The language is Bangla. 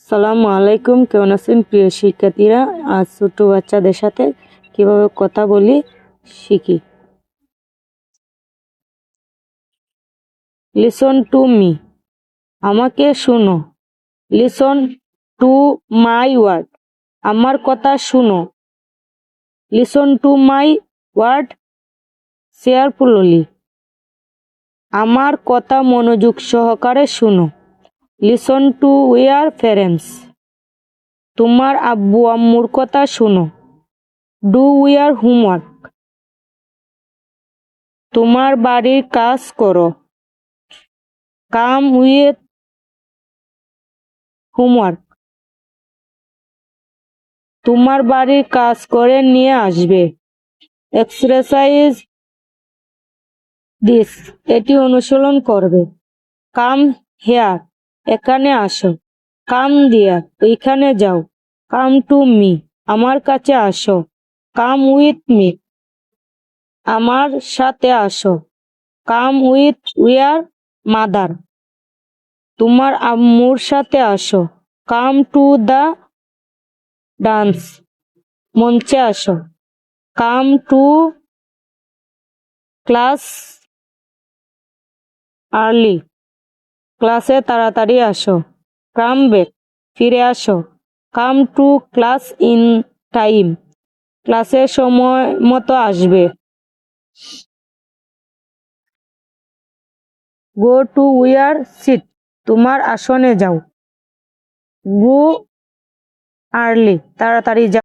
আসসালামু আলাইকুম, কেমন আছেন প্রিয় শিক্ষার্থীরা? আজ ছোট বাচ্চাদের সাথে কিভাবে কথা বলি শিখি। লিসন টু মি, আমাকে শুনো। লিসন টু মাই ওয়ার্ড, আমার কথা শুনো। Listen to my word carefully, আমার কথা মনোযোগ সহকারে শুনো। লিসন টু ইওর প্যারেন্টস, তোমার আব্বু আম্মুর কথা শুনো। ডু ইওর হোমওয়ার্ক, তোমার বাড়ির কাজ করো। কাম উইথ হোমওয়ার্ক, তোমার বাড়ির কাজ করে নিয়ে আসবে। এক্সারসাইজ দিস, এটি অনুশীলন করবে। কাম হেয়ার, এখানে আসো। কাম দেয়ার, ওইখানে যাও। কাম টু মি, আমার কাছে আসো। কাম উইথ মি, আমার সাথে আসো। কাম উইথ ইওর মাদার, তোমার আম্মুর সাথে আসো। কাম টু দ্য ডান্স, মঞ্চে আসো। কাম টু ক্লাস আর্লি, ক্লাসে তাড়াতাড়ি আসো। কাম ব্যাক, ফিরে আসো। Come to class in time, ক্লাসে সময় মতো আসবে। গো টু ইওর সিট, তোমার আসনে যাও। গো আর্লি, তাড়াতাড়ি যাও।